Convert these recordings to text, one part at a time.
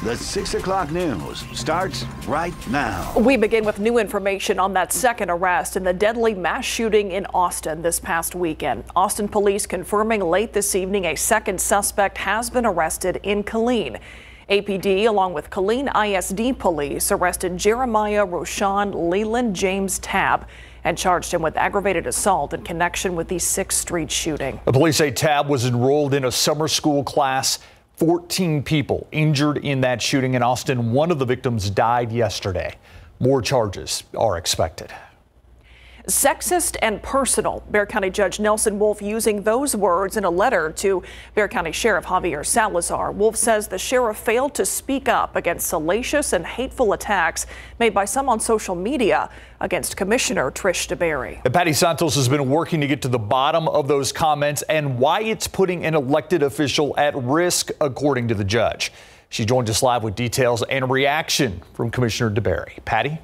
The 6 o'clock news starts right now. We begin with new information on that second arrest in the deadly mass shooting in Austin this past weekend. Austin police confirming late this evening a second suspect has been arrested in Killeen. APD, along with Killeen ISD police, arrested Jeremiah Roshan Leland James Tabb and charged him with aggravated assault in connection with the 6th Street shooting. The police say Tabb was enrolled in a summer school class. 14 people injured in that shooting in Austin. One of the victims died yesterday. More charges are expected. Sexist and personal. Bexar County Judge Nelson Wolf using those words in a letter to Bexar County Sheriff Javier Salazar. Wolf says the sheriff failed to speak up against salacious and hateful attacks made by some on social media against Commissioner Trish DeBerry. Patty Santos has been working to get to the bottom of those comments and why it's putting an elected official at risk, according to the judge. She joined us live with details and reaction from Commissioner DeBerry. Patty?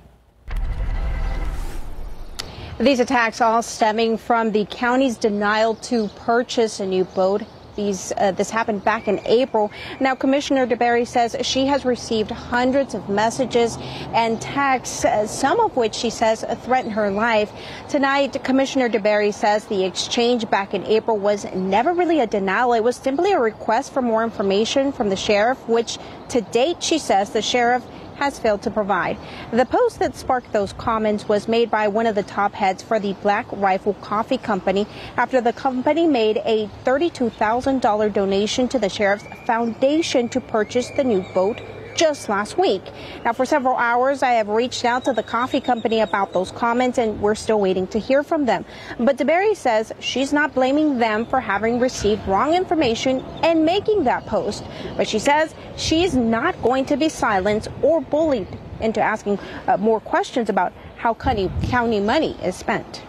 These attacks all stemming from the county's denial to purchase a new boat. This happened back in April. Now, Commissioner DeBerry says she has received hundreds of messages and texts, some of which she says threaten her life. Tonight, Commissioner DeBerry says the exchange back in April was never really a denial. It was simply a request for more information from the sheriff, which to date, she says, the sheriff has failed to provide. The post that sparked those comments was made by one of the top heads for the Black Rifle Coffee Company after the company made a $32,000 donation to the sheriff's foundation to purchase the new boat just last week. Now, for several hours, I have reached out to the coffee company about those comments, and we're still waiting to hear from them. But DeBerry says she's not blaming them for having received wrong information and making that post. But she says she's not going to be silenced or bullied into asking more questions about how county money is spent.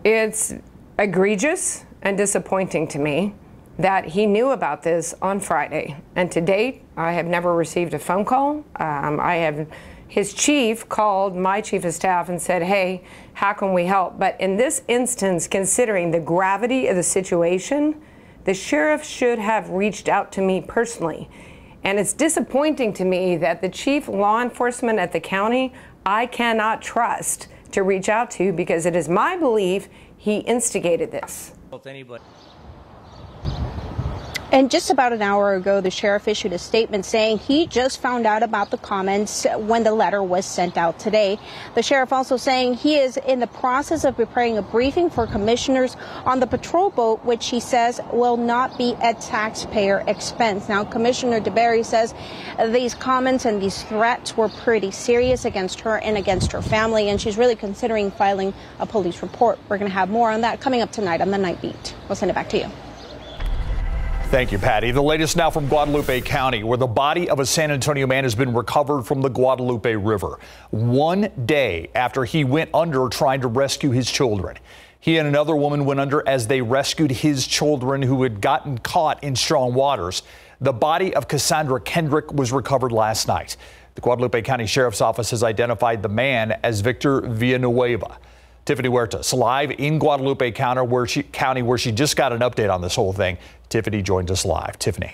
It's egregious and disappointing to me that he knew about this on Friday. And to date, I have never received a phone call. His chief called my chief of staff and said, hey, how can we help? But in this instance, considering the gravity of the situation, the sheriff should have reached out to me personally. And it's disappointing to me that the chief law enforcement at the county, I cannot trust to reach out to, because it is my belief he instigated this. And just about an hour ago, the sheriff issued a statement saying he just found out about the comments when the letter was sent out today. The sheriff also saying he is in the process of preparing a briefing for commissioners on the patrol boat, which he says will not be at taxpayer expense. Now, Commissioner DeBerry says these comments and these threats were pretty serious against her and against her family, and she's really considering filing a police report. We're going to have more on that coming up tonight on the Night Beat. We'll send it back to you. Thank you, Patty. The latest now from Guadalupe County, where the body of a San Antonio man has been recovered from the Guadalupe River 1 day after he went under trying to rescue his children. He and another woman went under as they rescued his children who had gotten caught in strong waters. The body of Cassandra Kendrick was recovered last night. The Guadalupe County Sheriff's Office has identified the man as Victor Villanueva. Tiffany Huertas live in Guadalupe County, where she just got an update on this whole thing. Tiffany joined us live. Tiffany.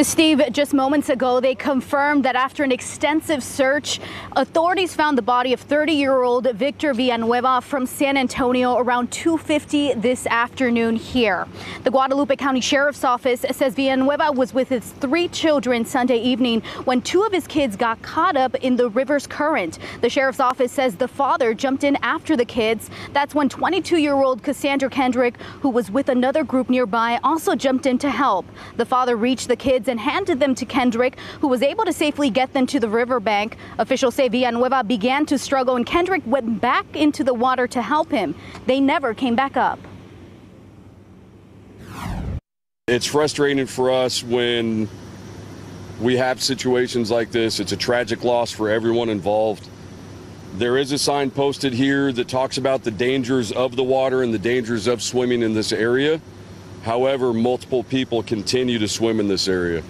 Steve, just moments ago, they confirmed that after an extensive search, authorities found the body of 30-year-old Victor Villanueva from San Antonio around 2:50 this afternoon here. The Guadalupe County Sheriff's Office says Villanueva was with his 3 children Sunday evening when 2 of his kids got caught up in the river's current. The Sheriff's Office says the father jumped in after the kids. That's when 22-year-old Cassandra Kendrick, who was with another group nearby, also jumped in to help. The father reached the kids and handed them to Kendrick, who was able to safely get them to the riverbank. Officials say Villanueva began to struggle and Kendrick went back into the water to help him. They never came back up. It's frustrating for us when we have situations like this. It's a tragic loss for everyone involved. There is a sign posted here that talks about the dangers of the water and the dangers of swimming in this area. However, multiple people continue to swim in this area.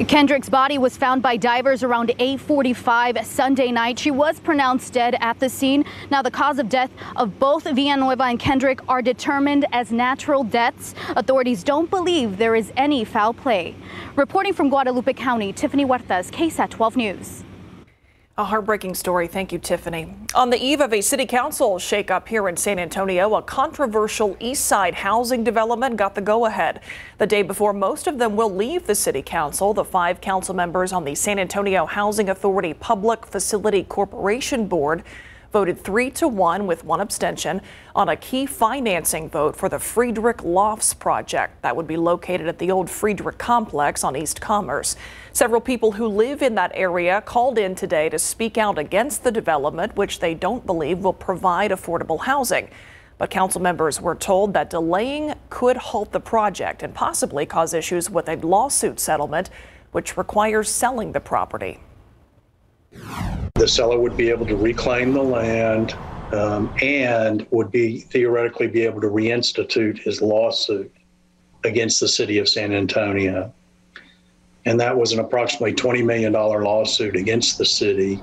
Kendrick's body was found by divers around 8:45 Sunday night. She was pronounced dead at the scene. Now, the cause of death of both Villanueva and Kendrick are determined as natural deaths. Authorities don't believe there is any foul play. Reporting from Guadalupe County, Tiffany Huertas, KSAT 12 News. A heartbreaking story. Thank you, Tiffany. On the eve of a city council shakeup here in San Antonio, a controversial East Side housing development got the go-ahead. The day before most of them will leave the city council, the 5 council members on the San Antonio Housing Authority Public Facility Corporation Board voted 3-1 with 1 abstention on a key financing vote for the Friedrich Lofts project that would be located at the old Friedrich complex on East Commerce. Several people who live in that area called in today to speak out against the development, which they don't believe will provide affordable housing. But council members were told that delaying could halt the project and possibly cause issues with a lawsuit settlement, which requires selling the property. The seller would be able to reclaim the land and would theoretically be able to reinstitute his lawsuit against the city of San Antonio. And that was an approximately $20 million lawsuit against the city.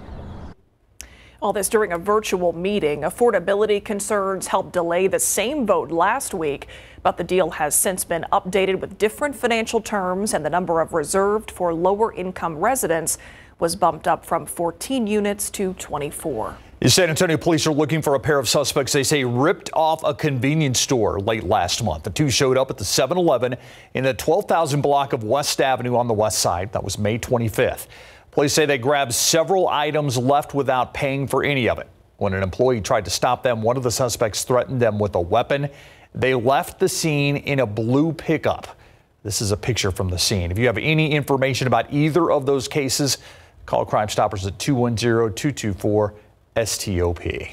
All this during a virtual meeting. Affordability concerns helped delay the same vote last week, but the deal has since been updated with different financial terms, and the number of reserved for lower income residents was bumped up from 14 units to 24. The San Antonio police are looking for a pair of suspects they say ripped off a convenience store late last month. The 2 showed up at the 7-Eleven in the 12,000 block of West Avenue on the west side. That was May 25th. Police say they grabbed several items left without paying for any of it. When an employee tried to stop them, one of the suspects threatened them with a weapon. They left the scene in a blue pickup. This is a picture from the scene. If you have any information about either of those cases, call Crime Stoppers at 210-224-STOP.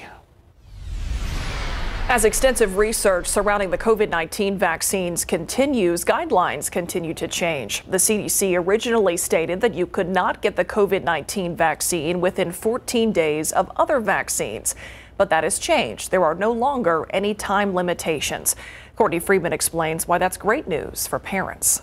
As extensive research surrounding the COVID-19 vaccines continues, guidelines continue to change. The CDC originally stated that you could not get the COVID-19 vaccine within 14 days of other vaccines, but that has changed. There are no longer any time limitations. Courtney Friedman explains why that's great news for parents.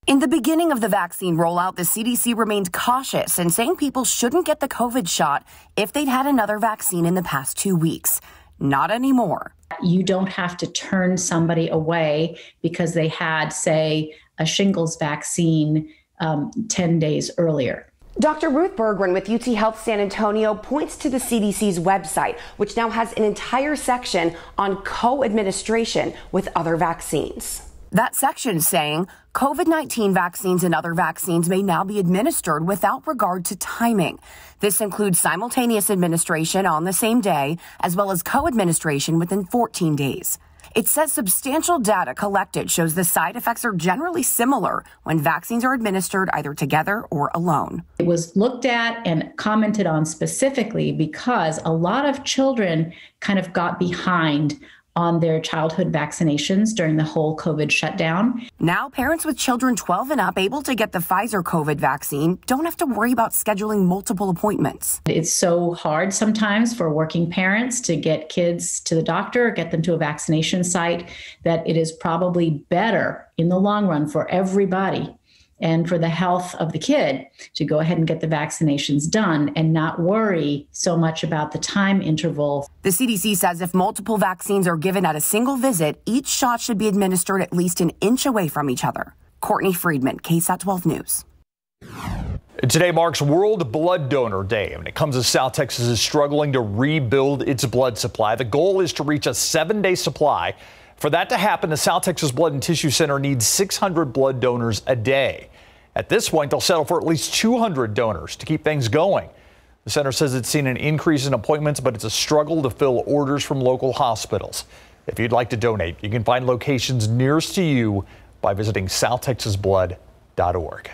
In the beginning of the vaccine rollout, the CDC remained cautious and saying people shouldn't get the COVID shot if they'd had another vaccine in the past 2 weeks. Not anymore. You don't have to turn somebody away because they had, say, a shingles vaccine 10 days earlier. Dr. Ruth Bergren with UT Health San Antonio points to the CDC's website, which now has an entire section on co-administration with other vaccines. That section saying COVID-19 vaccines and other vaccines may now be administered without regard to timing. This includes simultaneous administration on the same day, as well as co-administration within 14 days. It says substantial data collected shows the side effects are generally similar when vaccines are administered either together or alone. It was looked at and commented on specifically because a lot of children kind of got behind on their childhood vaccinations during the whole COVID shutdown. Now, parents with children 12 and up able to get the Pfizer COVID vaccine don't have to worry about scheduling multiple appointments. It's so hard sometimes for working parents to get kids to the doctor or get them to a vaccination site that it is probably better in the long run for everybody and for the health of the kid to go ahead and get the vaccinations done and not worry so much about the time interval. The CDC says if multiple vaccines are given at a single visit, each shot should be administered at least an inch away from each other. Courtney Friedman, KSAT 12 News. Today marks World Blood Donor Day, and it comes as South Texas is struggling to rebuild its blood supply. The goal is to reach a 7-day supply. For that to happen, the South Texas Blood and Tissue Center needs 600 blood donors a day. At this point, they'll settle for at least 200 donors to keep things going. The center says it's seen an increase in appointments, but it's a struggle to fill orders from local hospitals. If you'd like to donate, you can find locations nearest to you by visiting southtexasblood.org.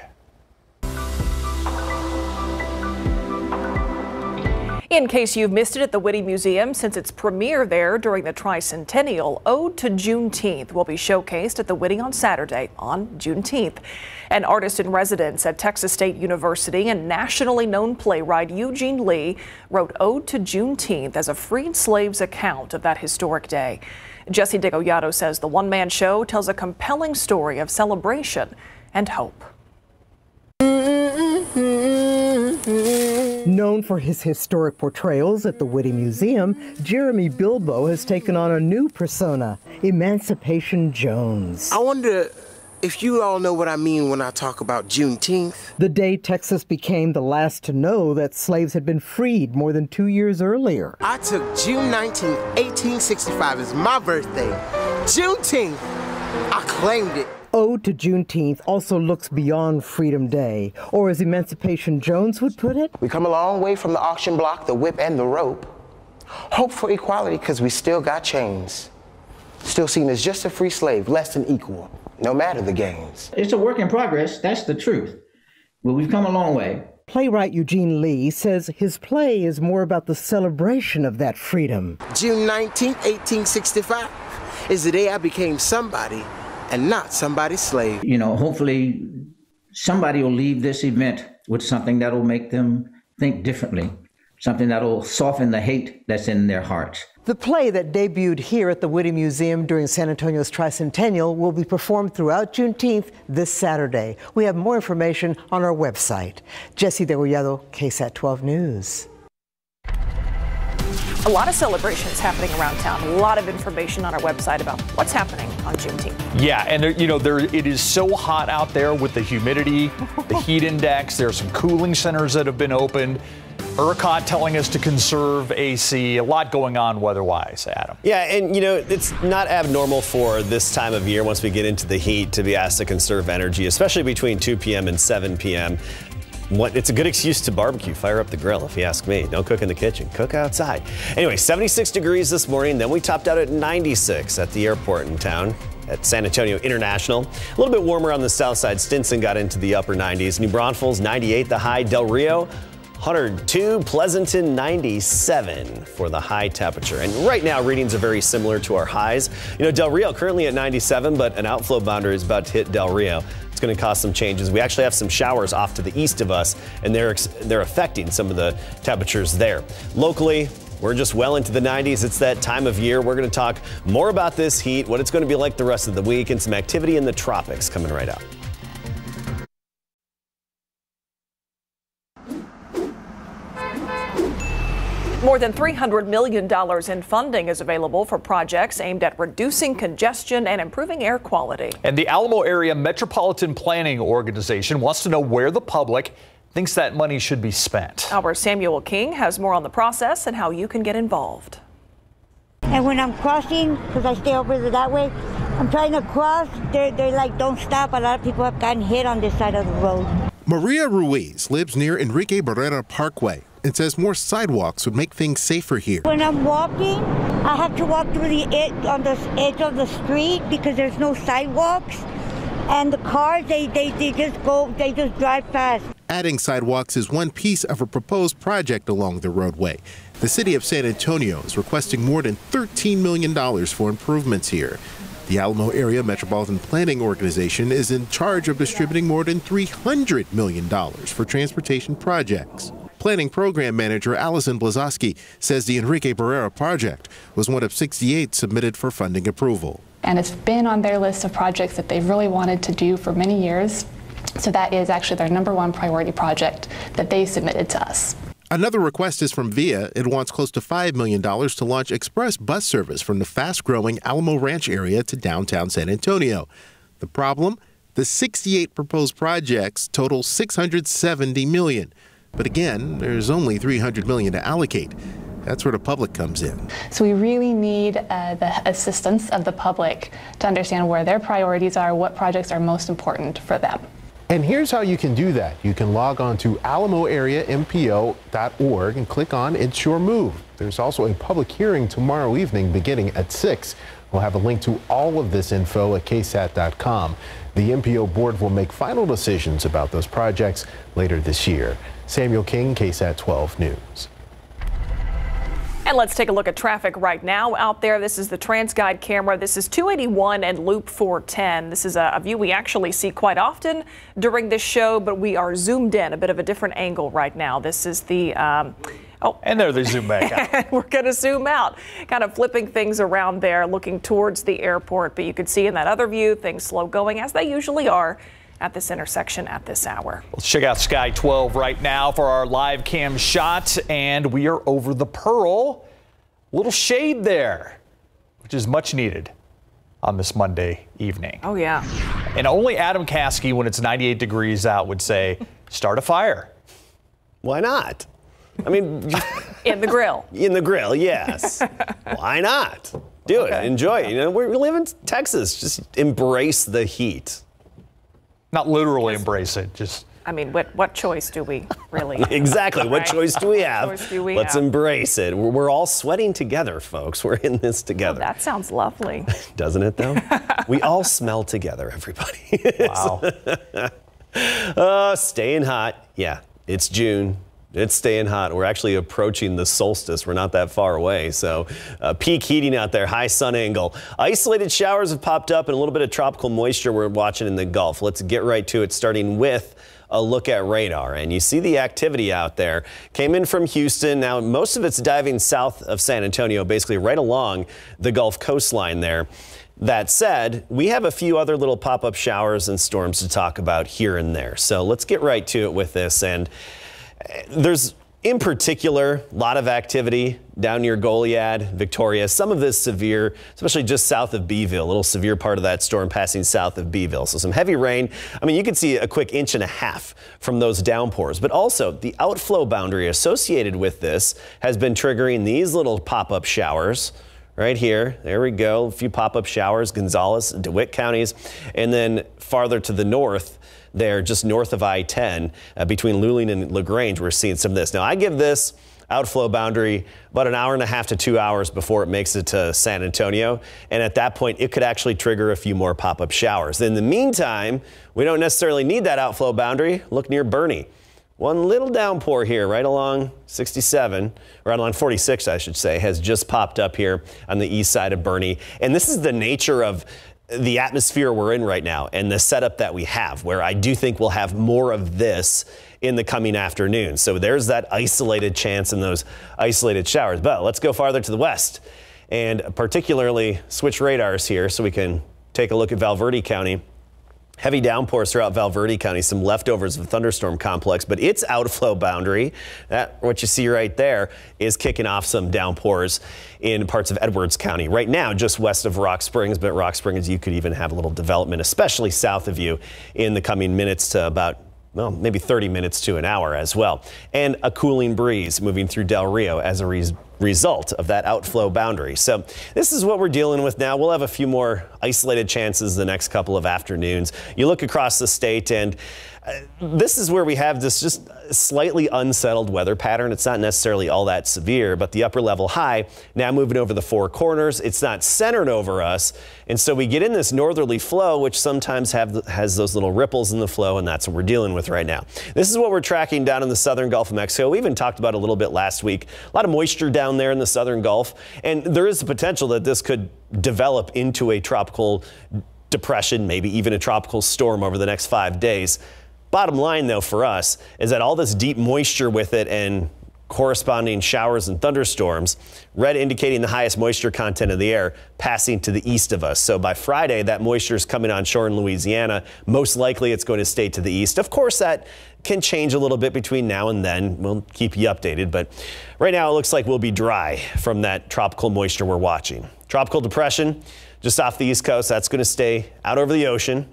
In case you've missed it at the Whitty Museum, since its premiere there during the tricentennial, Ode to Juneteenth will be showcased at the Whitty on Saturday on Juneteenth. An artist in residence at Texas State University and nationally known playwright Eugene Lee wrote Ode to Juneteenth as a freed slave's account of that historic day. Jesse DeGollado says the one-man show tells a compelling story of celebration and hope. Known for his historic portrayals at the Whitty Museum, Jeremy Bilbo has taken on a new persona, Emancipation Jones. I wonder if you all know what I mean when I talk about Juneteenth. The day Texas became the last to know that slaves had been freed more than 2 years earlier. I took June 19th, 1865 as my birthday. Juneteenth, I claimed it. Ode to Juneteenth also looks beyond Freedom Day, or as Emancipation Jones would put it, we come a long way from the auction block, the whip, and the rope. Hope for equality because we still got chains. Still seen as just a free slave, less than equal, no matter the gains. It's a work in progress, that's the truth. But we've come a long way. Playwright Eugene Lee says his play is more about the celebration of that freedom. June 19th, 1865 is the day I became somebody and not somebody's slave. You know, hopefully somebody will leave this event with something that will make them think differently, something that will soften the hate that's in their hearts. The play that debuted here at the Whitty Museum during San Antonio's tricentennial will be performed throughout Juneteenth this Saturday. We have more information on our website. Jessie Degollado, KSAT 12 News. A lot of celebrations happening around town. A lot of information on our website about what's happening on Juneteenth. Yeah, and it is so hot out there with the humidity, the heat index. There are some cooling centers that have been opened. ERCOT telling us to conserve AC. A lot going on weather-wise, Adam. Yeah, and it's not abnormal for this time of year, once we get into the heat, to be asked to conserve energy, especially between 2 p.m. and 7 p.m. It's a good excuse to barbecue. Fire up the grill, if you ask me. Don't cook in the kitchen. Cook outside. Anyway, 76 degrees this morning. Then we topped out at 96 at the airport in town at San Antonio International. A little bit warmer on the south side. Stinson got into the upper 90s. New Braunfels, 98 the high. Del Rio, 102. Pleasanton, 97 for the high temperature. And right now, readings are very similar to our highs. Del Rio currently at 97, but an outflow boundary is about to hit Del Rio. Going to cause some changes. We actually have some showers off to the east of us, and they're affecting some of the temperatures there. Locally, we're just well into the 90s. It's that time of year. We're going to talk more about this heat, what it's going to be like the rest of the week, and some activity in the tropics coming right up. More than $300 million in funding is available for projects aimed at reducing congestion and improving air quality. And the Alamo Area Metropolitan Planning Organization wants to know where the public thinks that money should be spent. Our Samuel King has more on the process and how you can get involved. And when I'm crossing, because I stay over that way, I'm trying to cross, they're like, don't stop. A lot of people have gotten hit on this side of the road. Maria Ruiz lives near Enrique Barrera Parkway and says more sidewalks would make things safer here. When I'm walking, I have to walk through the edge of the street because there's no sidewalks, and the cars they just drive fast. Adding sidewalks is one piece of a proposed project along the roadway. The city of San Antonio is requesting more than $13 million for improvements here. The Alamo Area Metropolitan Planning Organization is in charge of distributing more than $300 million for transportation projects. Planning Program Manager Allison Blazowski says the Enrique Barrera project was one of 68 submitted for funding approval. And it's been on their list of projects that they've really wanted to do for many years. So that is actually their #1 priority project that they submitted to us. Another request is from VIA. It wants close to $5 million to launch express bus service from the fast-growing Alamo Ranch area to downtown San Antonio. The problem? The 68 proposed projects total $670 million. But again, there's only $300 million to allocate. That's where the public comes in. So we really need the assistance of the public to understand where their priorities are, what projects are most important for them. And here's how you can do that. You can log on to alamoareampo.org and click on It's Your Move. There's also a public hearing tomorrow evening beginning at 6. We'll have a link to all of this info at KSAT.com. The MPO board will make final decisions about those projects later this year. Samuel King, KSAT 12 News. And let's take a look at traffic right now out there. This is the TransGuide camera. This is 281 and Loop 410. This is a view we actually see quite often during this show, but we are zoomed in a bit of a different angle right now. This is the and there they zoom back out. We're going to zoom out, kind of flipping things around there, looking towards the airport. But you can see in that other view, things slow going as they usually are at this intersection at this hour. Let's check out Sky 12 right now for our live cam shot, and we are over the Pearl. A little shade there, which is much needed on this Monday evening. Oh, yeah. And only Adam Caskey, when it's 98 degrees out, would say, start a fire. Why not? I mean, in the grill. In the grill, yes. Why not? Do it. Enjoy it. You know, we live in Texas. Just embrace the heat. Not literally embrace it. Just. I mean, what choice do we really? Exactly. What choice do we have? Let's have? Embrace it. We're all sweating together, folks. We're in this together. Oh, that sounds lovely. Doesn't it, though? We all smell together, everybody. Wow. Staying hot. Yeah, it's June. It's staying hot. We're actually approaching the solstice. We're not that far away. So peak heating out there, high sun angle. Isolated showers have popped up and a little bit of tropical moisture we're watching in the Gulf. Let's get right to it, starting with a look at radar. And you see the activity out there. Came in from Houston. Now, most of it's diving south of San Antonio, basically right along the Gulf coastline there. That said, we have a few other little pop-up showers and storms to talk about here and there. So let's get right to it with this. And there's, in particular, a lot of activity down near Goliad, Victoria. Some of this severe, especially just south of Beeville, a little severe part of that storm passing south of Beeville. So some heavy rain. I mean, you can see a quick 1.5 inches from those downpours. But also, the outflow boundary associated with this has been triggering these little pop-up showers. Right here, there we go, a few pop-up showers, Gonzales, DeWitt counties, and then farther to the north, there just north of I-10, between Luling and LaGrange, we're seeing some of this. Now, I give this outflow boundary about 1.5 hours to 2 hours before it makes it to San Antonio, and at that point, it could actually trigger a few more pop-up showers. In the meantime, we don't necessarily need that outflow boundary. Look near Bernie. One little downpour here right along 67, right along 46, I should say, has just popped up here on the east side of Bernie. And this is the nature of the atmosphere we're in right now and the setup that we have, where I do think we'll have more of this in the coming afternoon. So there's that isolated chance in those isolated showers. But let's go farther to the west and particularly switch radars here so we can take a look at Valverde County. Heavy downpours throughout Valverde County, some leftovers of a thunderstorm complex, but its outflow boundary, that what you see right there, is kicking off some downpours in parts of Edwards County. Right now, just west of Rock Springs, but Rock Springs, you could even have a little development, especially south of you, in the coming minutes to about, well, maybe 30 minutes to an hour as well. And a cooling breeze moving through Del Rio as a result of that outflow boundary. So this is what we're dealing with now. We'll have a few more isolated chances the next couple of afternoons. You look across the state and this is where we have this just slightly unsettled weather pattern. It's not necessarily all that severe, but the upper level high now moving over the four corners. It's not centered over us. And so we get in this northerly flow, which sometimes has those little ripples in the flow, and that's what we're dealing with right now. This is what we're tracking down in the southern Gulf of Mexico. We even talked about it a little bit last week. A lot of moisture down there in the southern Gulf, and there is the potential that this could develop into a tropical depression, maybe even a tropical storm over the next 5 days. Bottom line, though, for us is that all this deep moisture with it and corresponding showers and thunderstorms, red indicating the highest moisture content of the air, passing to the east of us. So by Friday, that moisture is coming on shore in Louisiana. Most likely it's going to stay to the east. Of course, that can change a little bit between now and then. We'll keep you updated, but right now it looks like we'll be dry from that tropical moisture we're watching. Tropical depression just off the east coast, that's going to stay out over the ocean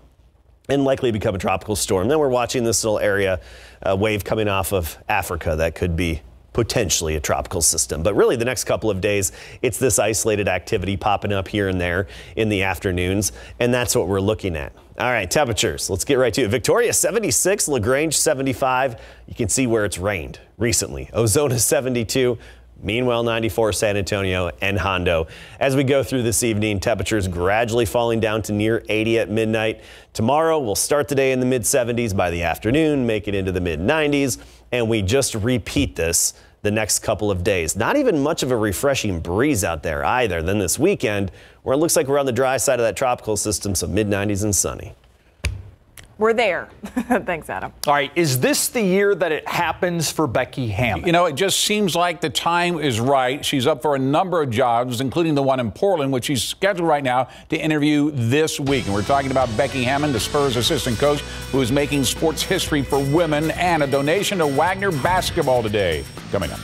and likely become a tropical storm. Then we're watching this little area, wave coming off of Africa that could be potentially a tropical system. But really the next couple of days, it's this isolated activity popping up here and there in the afternoons, and that's what we're looking at. All right, temperatures, let's get right to it. Victoria 76, LaGrange 75. You can see where it's rained recently. Ozona 72. Meanwhile, 94 San Antonio and Hondo. As we go through this evening, temperatures gradually falling down to near 80 at midnight. Tomorrow, we'll start the day in the mid-70s. By the afternoon, make it into the mid-90s. And we just repeat this the next couple of days. Not even much of a refreshing breeze out there either. Then this weekend, where it looks like we're on the dry side of that tropical system, so mid-90s and sunny. we're there. Thanks, Adam. All right, is this the year that it happens for Becky Hammon? You know, it just seems like the time is right. She's up for a number of jobs, including the one in Portland, which she's scheduled right now to interview this week. And we're talking about Becky Hammon, the Spurs assistant coach, who is making sports history for women, and a donation to Wagner basketball today. Coming up.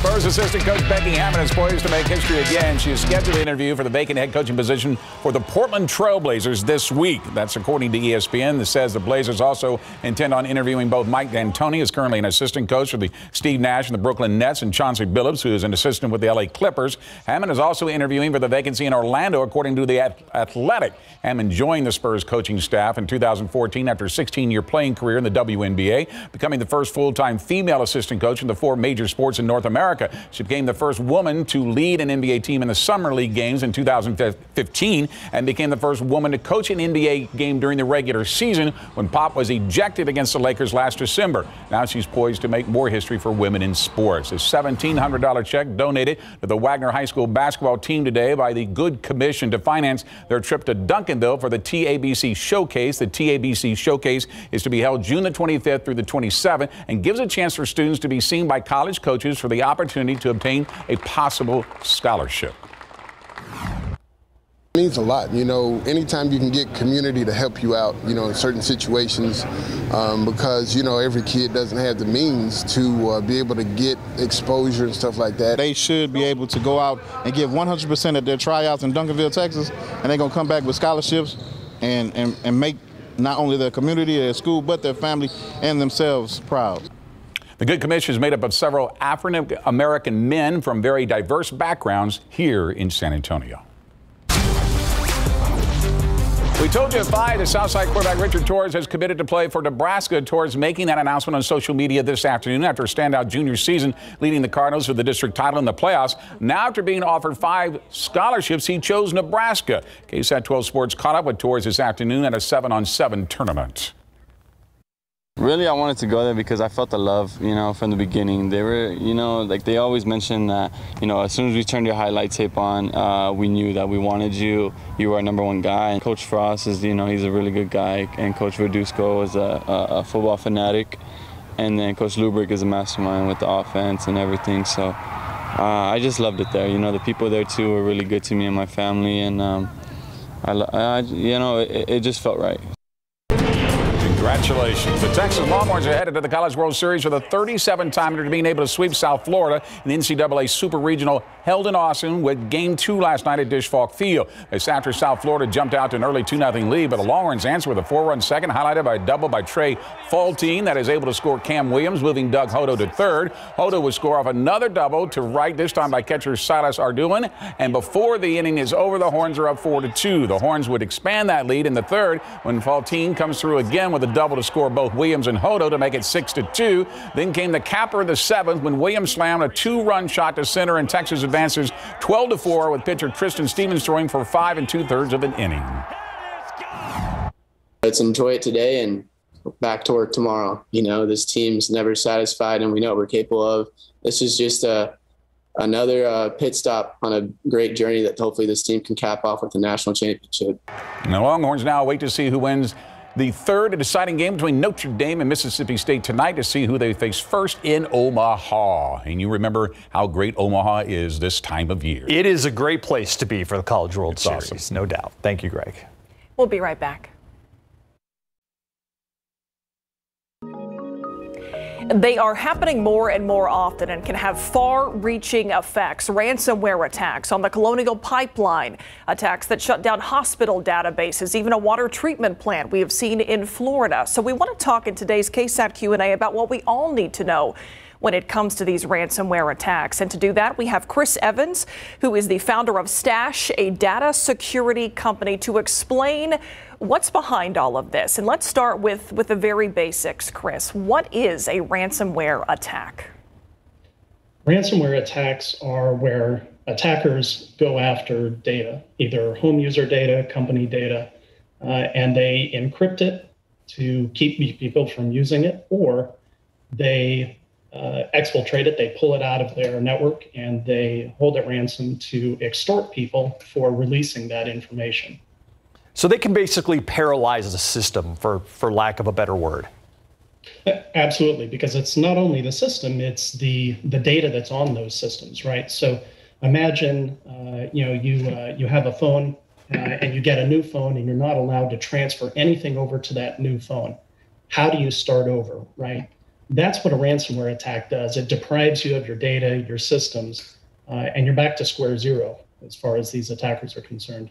Spurs assistant coach Becky Hammon is poised to make history again. She is scheduled to interview for the vacant head coaching position for the Portland Trail Blazers this week. That's according to ESPN. That says the Blazers also intend on interviewing both Mike D'Antoni, who's currently an assistant coach for the Steve Nash and the Brooklyn Nets, and Chauncey Billups, who is an assistant with the LA Clippers. Hammon is also interviewing for the vacancy in Orlando, according to the Athletic. Hammon joined the Spurs coaching staff in 2014 after a 16-year playing career in the WNBA, becoming the first full-time female assistant coach in the 4 major sports in North America. She became the first woman to lead an NBA team in the Summer League games in 2015 and became the first woman to coach an NBA game during the regular season when Pop was ejected against the Lakers last December. Now she's poised to make more history for women in sports. A $1,700 check donated to the Wagner High School basketball team today by the Good Commission to finance their trip to Duncanville for the TABC Showcase. The TABC Showcase is to be held June the 25th through the 27th and gives a chance for students to be seen by college coaches for the opportunity to obtain a possible scholarship. It means a lot. You know, anytime you can get community to help you out, you know, in certain situations, because, you know, every kid doesn't have the means to be able to get exposure and stuff like that. They should be able to go out and give 100% of their tryouts in Duncanville, Texas, and they're going to come back with scholarships and make not only their community, their school, but their family and themselves proud. The Good Commission is made up of several African American men from very diverse backgrounds here in San Antonio. We told you at 5, the Southside quarterback Richard Torres has committed to play for Nebraska. Torres making that announcement on social media this afternoon after a standout junior season, leading the Cardinals to the district title in the playoffs. Now, after being offered 5 scholarships, he chose Nebraska. KSAT 12 Sports caught up with Torres this afternoon at a 7-on-7 tournament. Really, I wanted to go there because I felt the love, you know, from the beginning. They were, you know, like they always mentioned that, you know, as soon as we turned your highlight tape on, we knew that we wanted you. You were our #1 guy. And Coach Frost is, you know, he's a really good guy. And Coach Verduzco is a football fanatic. And then Coach Lubrick is a mastermind with the offense and everything. So I just loved it there. You know, the people there, too, were really good to me and my family. And, you know, it just felt right. Congratulations. The Texas Longhorns are headed to the College World Series for the 37th time after being able to sweep South Florida in the NCAA Super Regional held in Austin with Game 2 last night at Dish Falk Field. This after South Florida jumped out to an early 2-0 lead, but the Longhorns answered with a 4-run second, highlighted by a double by Trey Faltine that is able to score Cam Williams, moving Doug Hodo to third. Hodo would score off another double to right, this time by catcher Silas Arduin. And before the inning is over, the Horns are up 4-2. The Horns would expand that lead in the third when Faltine comes through again with a double to score both Williams and Hodo to make it 6-2. Then came the capper of the 7th when Williams slammed a 2-run shot to center, and Texas advances 12-4 with pitcher Tristan Stevens throwing for 5 2/3 of an inning. Let's enjoy it today and back to work tomorrow. You know, this team's never satisfied, and we know what we're capable of. This is just another pit stop on a great journey that hopefully this team can cap off with the national championship. And the Longhorns now wait to see who wins the third deciding game between Notre Dame and Mississippi State tonight to see who they face first in Omaha. And you remember how great Omaha is this time of year. It is a great place to be for the College World Series, awesome. No doubt. Thank you, Greg. We'll be right back. They are happening more and more often and can have far-reaching effects. Ransomware attacks on the Colonial Pipeline, attacks that shut down hospital databases, even a water treatment plant we have seen in Florida. So we want to talk in today's KSAT Q&A about what we all need to know when it comes to these ransomware attacks. And to do that, we have Chris Evans, who is the founder of Stash, a data security company, to explain what's behind all of this. And let's start with the very basics, Chris. What is a ransomware attack? Ransomware attacks are where attackers go after data, either home user data, company data, and they encrypt it to keep people from using it, or they exfiltrate it, they pull it out of their network, and they hold it ransom to extort people for releasing that information. So they can basically paralyze the system, for lack of a better word. Absolutely, because it's not only the system, it's the data that's on those systems, right? So imagine, you have a phone and you get a new phone and you're not allowed to transfer anything over to that new phone. How do you start over, right? That's what a ransomware attack does. It deprives you of your data, your systems, and you're back to square zero as far as these attackers are concerned.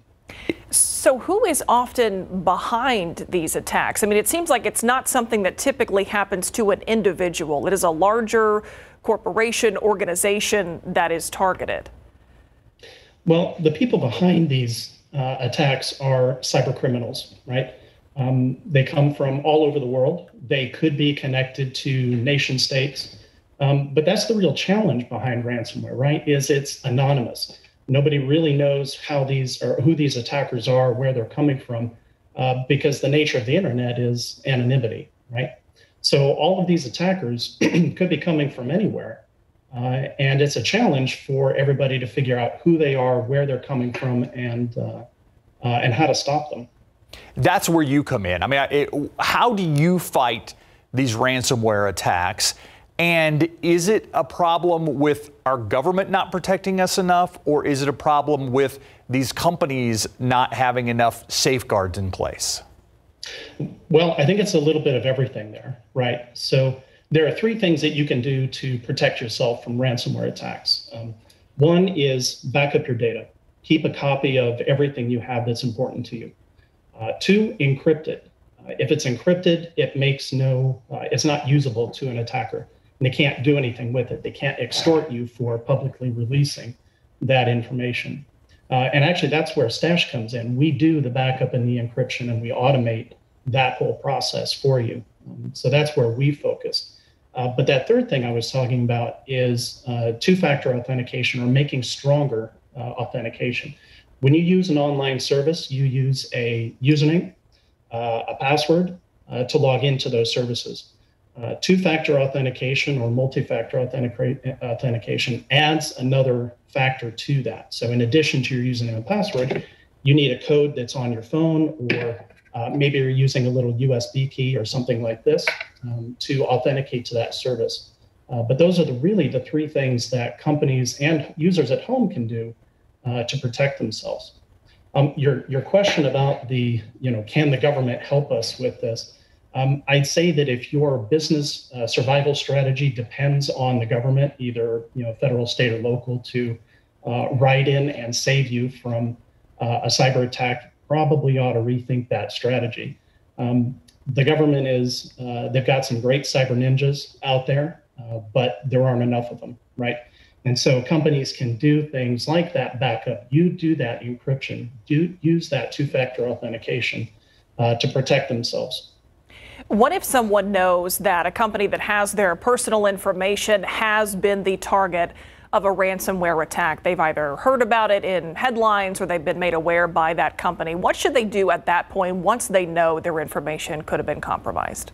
So who is often behind these attacks? I mean, it seems like it's not something that typically happens to an individual. It is a larger corporation, organization that is targeted. Well, the people behind these attacks are cyber criminals, right? They come from all over the world. They could be connected to nation states. But that's the real challenge behind ransomware, right? Is it's anonymous. Nobody really knows how these or who these attackers are, where they're coming from, because the nature of the internet is anonymity, right? So all of these attackers could be coming from anywhere. And it's a challenge for everybody to figure out who they are, where they're coming from, and how to stop them. That's where you come in. I mean, how do you fight these ransomware attacks? And is it a problem with our government not protecting us enough, or is it a problem with these companies not having enough safeguards in place? Well, I think it's a little bit of everything there, right? So there are three things that you can do to protect yourself from ransomware attacks. One is back up your data. Keep a copy of everything you have that's important to you. Two, encrypt it. If it's encrypted, it's not usable to an attacker. And they can't do anything with it. They can't extort you for publicly releasing that information. And actually, that's where Stash comes in. We do the backup and the encryption, and we automate that whole process for you. So that's where we focus. But that third thing I was talking about is two-factor authentication, or making stronger authentication. When you use an online service, you use a username, a password to log into those services. Two-factor authentication or multi-factor authentication adds another factor to that. So in addition to your username and password, you need a code that's on your phone, or maybe you're using a little USB key or something like this to authenticate to that service. But those are really the three things that companies and users at home can do to protect themselves. Your question about can the government help us with this? I'd say that if your business survival strategy depends on the government, either federal, state, or local, to ride in and save you from a cyber attack, probably ought to rethink that strategy. The government they've got some great cyber ninjas out there, but there aren't enough of them, right? And so companies can do things like that backup. You do that encryption, use that two-factor authentication to protect themselves. What if someone knows that a company that has their personal information has been the target of a ransomware attack? They've either heard about it in headlines or they've been made aware by that company. What should they do at that point once they know their information could have been compromised?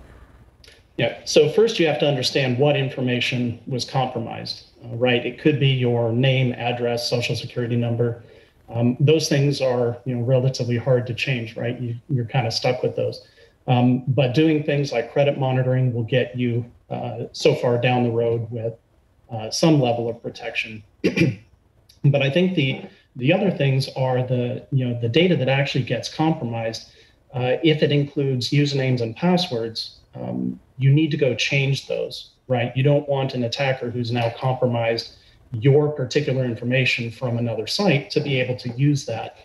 Yeah, so first you have to understand what information was compromised, right? It could be your name, address, social security number. Those things are relatively hard to change, right? You're kind of stuck with those. But doing things like credit monitoring will get you so far down the road with some level of protection. But I think the other things are the data that actually gets compromised. If it includes usernames and passwords, you need to go change those, right? You don't want an attacker who's now compromised your particular information from another site to be able to use that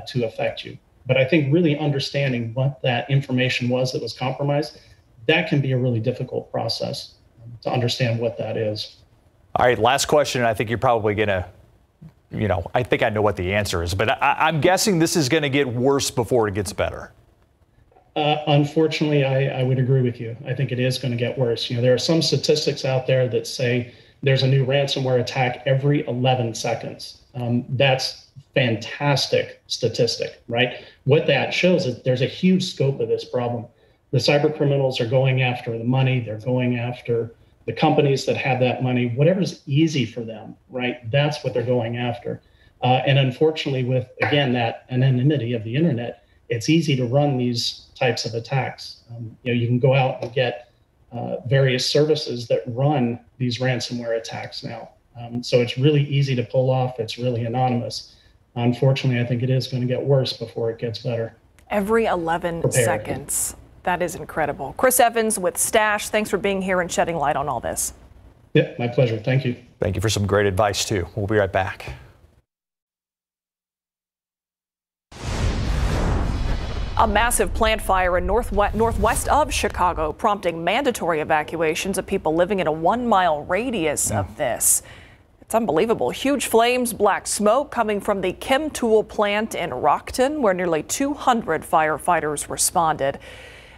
to affect you. But I think really understanding what that information was that was compromised, that can be a really difficult process to understand what that is. All right, last question. I think you're probably going to, I think I know what the answer is, but I'm guessing this is going to get worse before it gets better. Unfortunately, I would agree with you. I think it is going to get worse. There are some statistics out there that say there's a new ransomware attack every 11 seconds. That's fantastic statistic, right? What that shows is there's a huge scope of this problem. The cyber criminals are going after the money, they're going after the companies that have that money, whatever's easy for them, right? That's what they're going after. And unfortunately, with, again, that anonymity of the internet, it's easy to run these types of attacks. You can go out and get various services that run these ransomware attacks now. So it's really easy to pull off. It's really anonymous. Unfortunately, I think it is going to get worse before it gets better. Every 11 seconds. That is incredible. Chris Evans with Stash, thanks for being here and shedding light on all this. Yeah, my pleasure. Thank you. Thank you for some great advice, too. We'll be right back. A massive plant fire in northwest of Chicago, prompting mandatory evacuations of people living in a 1-mile radius of this. It's unbelievable. Huge flames, black smoke coming from the Chem Tool plant in Rockton, where nearly 200 firefighters responded.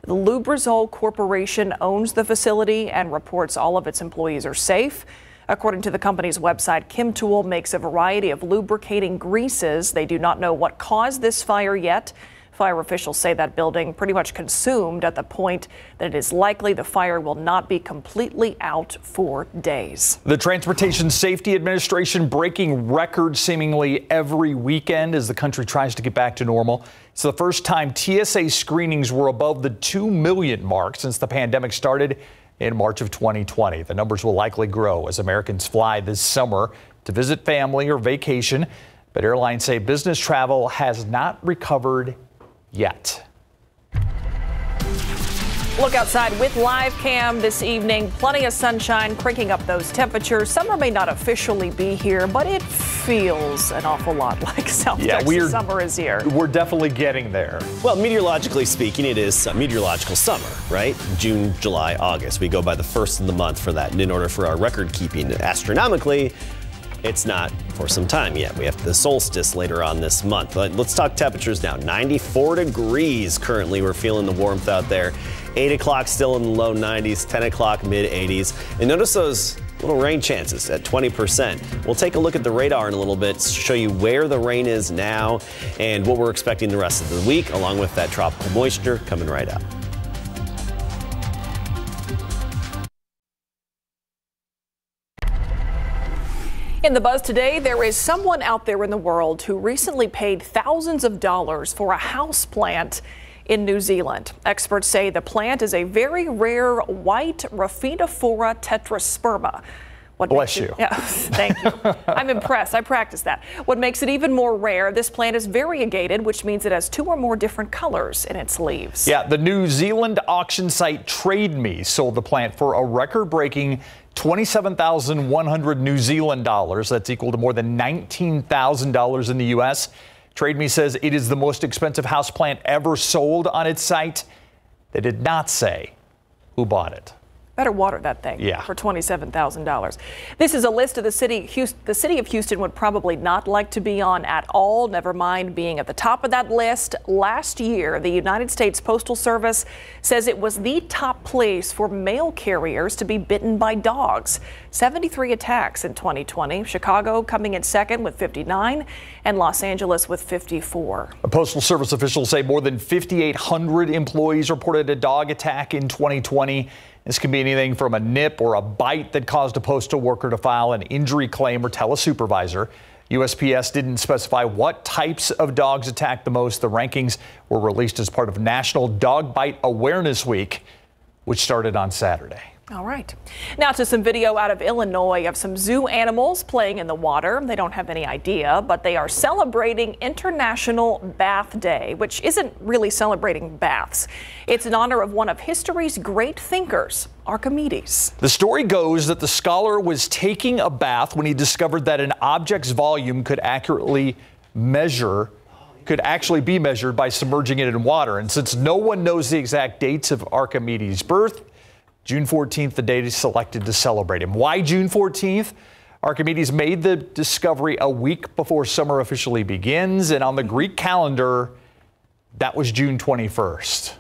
The Lubrizol Corporation owns the facility and reports all of its employees are safe. According to the company's website, Chem Tool makes a variety of lubricating greases. They do not know what caused this fire yet. Fire officials say that building pretty much consumed at the point that it is likely the fire will not be completely out for days. The Transportation Safety Administration breaking records seemingly every weekend as the country tries to get back to normal. It's the first time TSA screenings were above the 2 million mark since the pandemic started in March of 2020. The numbers will likely grow as Americans fly this summer to visit family or vacation, but airlines say business travel has not recovered yet. Look outside with live cam this evening. Plenty of sunshine, cranking up those temperatures. Summer may not officially be here, but it feels an awful lot like South Texas summer is here. We're definitely getting there. Well, meteorologically speaking, it is meteorological summer, right? June, July, August. We go by the first of the month for that. And in order for our record keeping astronomically, it's not for some time yet. We have the solstice later on this month. But let's talk temperatures now. 94 degrees currently. We're feeling the warmth out there. 8 o'clock still in the low 90s, 10 o'clock mid 80s. And notice those little rain chances at 20%. We'll take a look at the radar in a little bit to show you where the rain is now and what we're expecting the rest of the week, along with that tropical moisture coming right up. In the buzz today, there is someone out there in the world who recently paid thousands of dollars for a house plant in New Zealand. Experts say the plant is a very rare white Rhaphidophora tetrasperma. Bless you. Yeah, thank you. I'm impressed. I practiced that. What makes it even more rare, this plant is variegated, which means it has 2 or more different colors in its leaves. Yeah, the New Zealand auction site Trade Me sold the plant for a record-breaking $27,100 New Zealand dollars. That's equal to more than $19,000 in the U.S. Trade Me says it is the most expensive houseplant ever sold on its site. They did not say who bought it. Better water that thing for $27,000. This is a list of the city of Houston would probably not like to be on at all, never mind being at the top of that list. Last year, the United States Postal Service says it was the top place for mail carriers to be bitten by dogs. 73 attacks in 2020. Chicago coming in second with 59 and Los Angeles with 54. Postal Service officials say more than 5,800 employees reported a dog attack in 2020. This can be anything from a nip or a bite that caused a postal worker to file an injury claim or tell a supervisor. USPS didn't specify what types of dogs attacked the most. The rankings were released as part of National Dog Bite Awareness Week, which started on Saturday. All right. Now to some video out of Illinois of some zoo animals playing in the water. They don't have any idea, but they are celebrating International Bath Day, which isn't really celebrating baths. It's in honor of one of history's great thinkers, Archimedes. The story goes that the scholar was taking a bath when he discovered that an object's volume could actually be measured by submerging it in water. And since no one knows the exact dates of Archimedes' birth, June 14th, the date is selected to celebrate him. Why June 14th? Archimedes made the discovery a week before summer officially begins, and on the Greek calendar, that was June 21st.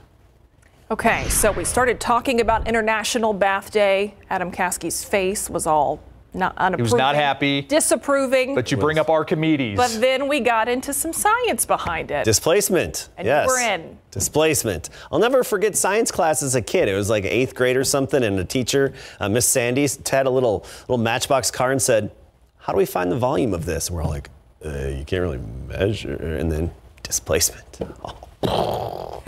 Okay, so we started talking about International Bath Day. Adam Caskey's face was all Not unapproving. He was not happy. Disapproving. But you bring up Archimedes. But then we got into some science behind it. Displacement. And yes. you were in. Displacement. I'll never forget science class as a kid. It was like 8th grade or something, and a teacher, Miss Sandy, had a little matchbox car and said, "How do we find the volume of this?" And we're all like, "You can't really measure." And then displacement. Oh.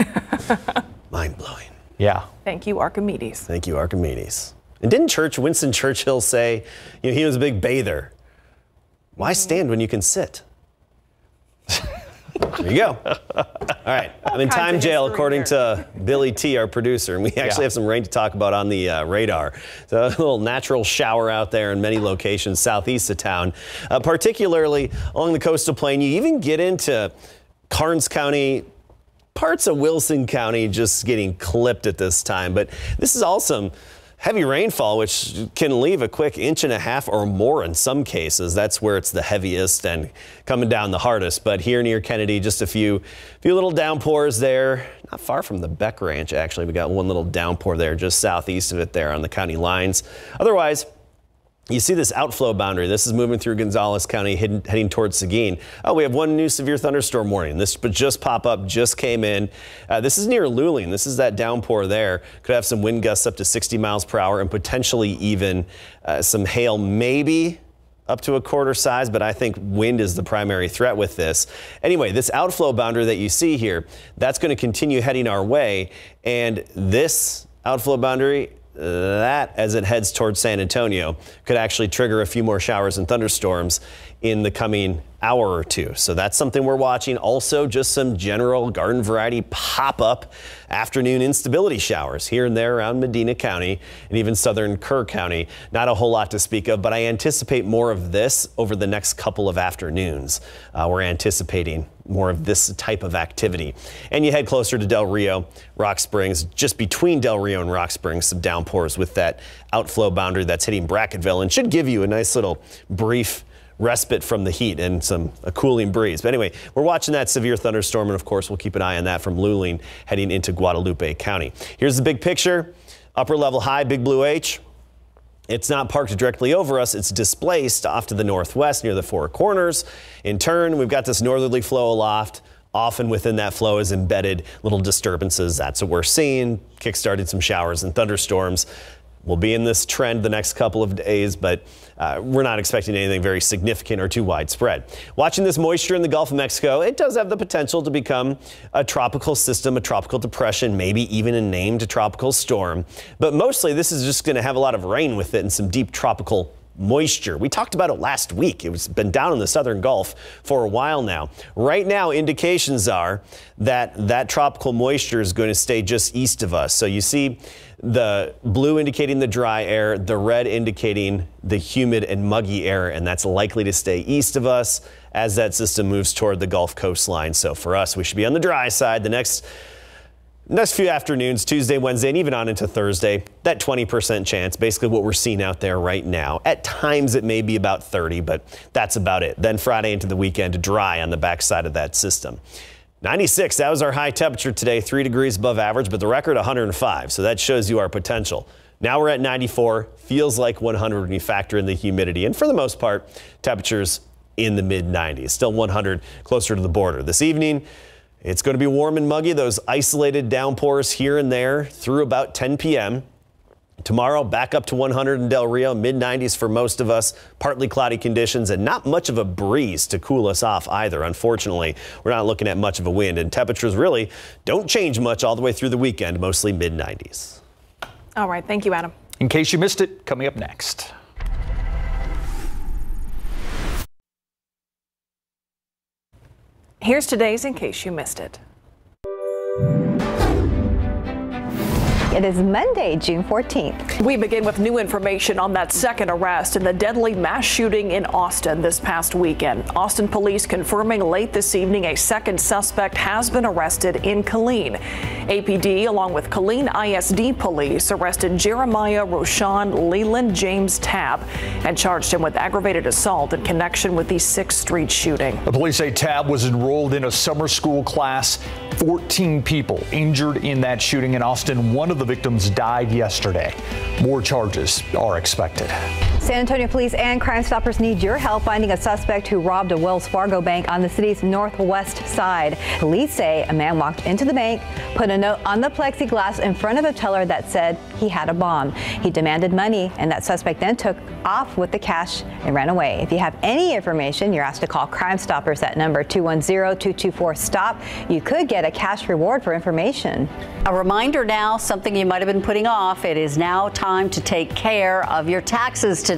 Mind blowing. Yeah. Thank you, Archimedes. Thank you, Archimedes. And didn't Winston Churchill say, he was a big bather? Why stand when you can sit? There you go. All right. I'm in time jail, according to Billy T., our producer. And we actually have some rain to talk about on the radar. So a little natural shower out there in many locations southeast of town, particularly along the coastal plain. You even get into Karnes County, parts of Wilson County just getting clipped at this time. But this is also heavy rainfall, which can leave a quick 1.5 inches or more in some cases. That's where it's the heaviest and coming down the hardest. But here near Kennedy, just a few little downpours there. Not far from the Beck Ranch, actually. We got one little downpour there just southeast of it there on the county lines. Otherwise, you see this outflow boundary. This is moving through Gonzales County, heading towards Seguin. Oh, we have one new severe thunderstorm warning. This just pop up, just came in. This is near Luling. This is that downpour there. Could have some wind gusts up to 60 miles per hour and potentially even some hail, maybe up to a quarter size, but I think wind is the primary threat with this. Anyway, this outflow boundary that you see here, that's going to continue heading our way. And this outflow boundary, that, as it heads towards San Antonio, could actually trigger a few more showers and thunderstorms in the coming hour or two. So that's something we're watching. Also, just some general garden variety pop-up afternoon instability showers here and there around Medina County and even southern Kerr County. Not a whole lot to speak of, but I anticipate more of this over the next couple of afternoons. We're anticipating more of this type of activity. And you head closer to Del Rio, Rock Springs, just between Del Rio and Rock Springs, some downpours with that outflow boundary that's hitting Brackettville and should give you a nice little brief respite from the heat and a cooling breeze. But anyway, we're watching that severe thunderstorm, and of course we'll keep an eye on that from Luling heading into Guadalupe County. Here's the big picture. Upper level high, Big Blue H. It's not parked directly over us. It's displaced off to the northwest near the Four Corners. In turn, we've got this northerly flow aloft. Often within that flow is embedded little disturbances. That's what we're seeing. Kickstarted some showers and thunderstorms. We'll be in this trend the next couple of days, but we're not expecting anything very significant or too widespread. Watching this moisture in the Gulf of Mexico, it does have the potential to become a tropical system, a tropical depression, maybe even a named tropical storm. But mostly this is just going to have a lot of rain with it and some deep tropical moisture. We talked about it last week. It's been down in the southern Gulf for a while now. Right now, indications are that tropical moisture is going to stay just east of us. So you see the blue indicating the dry air, the red indicating the humid and muggy air, and that's likely to stay east of us as that system moves toward the Gulf coastline. So for us, we should be on the dry side the next few afternoons, Tuesday, Wednesday, and even on into Thursday. That 20% chance, basically what we're seeing out there right now. At times it may be about 30, but that's about it. Then Friday into the weekend, dry on the backside of that system. 96, that was our high temperature today, 3 degrees above average, but the record 105, so that shows you our potential. Now we're at 94, feels like 100 when you factor in the humidity, and for the most part, temperatures in the mid-90s, still 100 closer to the border. This evening, it's going to be warm and muggy, those isolated downpours here and there through about 10 p.m. Tomorrow, back up to 100 in Del Rio, mid-90s for most of us, partly cloudy conditions, and not much of a breeze to cool us off either. Unfortunately, we're not looking at much of a wind, and temperatures really don't change much all the way through the weekend, mostly mid-90s. All right, thank you, Adam. In case you missed it, coming up next. Here's today's In Case You Missed It. It is Monday, June 14th. We begin with new information on that second arrest in the deadly mass shooting in Austin this past weekend. Austin police confirming late this evening a second suspect has been arrested in Killeen. APD, along with Killeen ISD police, arrested Jeremiah Roshan Leland James Tabb and charged him with aggravated assault in connection with the 6th Street shooting. The police say Tabb was enrolled in a summer school class. 14 people injured in that shooting in Austin. One of the victims died yesterday. More charges are expected. San Antonio police and Crime Stoppers need your help finding a suspect who robbed a Wells Fargo bank on the city's northwest side. Police say a man walked into the bank, put a note on the plexiglass in front of a teller that said he had a bomb. He demanded money, and that suspect then took off with the cash and ran away. If you have any information, you're asked to call Crime Stoppers at number 210-224-STOP. You could get a cash reward for information. A reminder now, something you might have been putting off. It is now time to take care of your taxes today.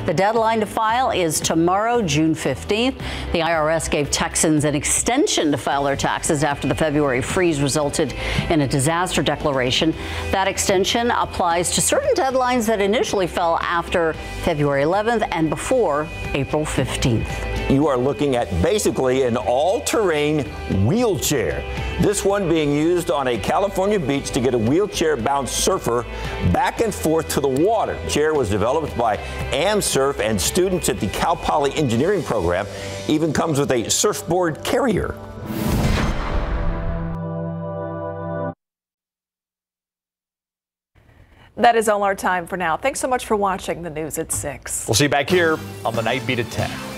The deadline to file is tomorrow, June 15th. The IRS gave Texans an extension to file their taxes after the February freeze resulted in a disaster declaration. That extension applies to certain deadlines that initially fell after February 11th and before April 15th. You are looking at basically an all-terrain wheelchair. This one being used on a California beach to get a wheelchair-bound surfer back and forth to the water. The chair was developed by AmSurf and students at the Cal Poly engineering program. Even comes with a surfboard carrier. That is all our time for now. Thanks so much for watching the news at 6. We'll see you back here on the Night Beat at 10.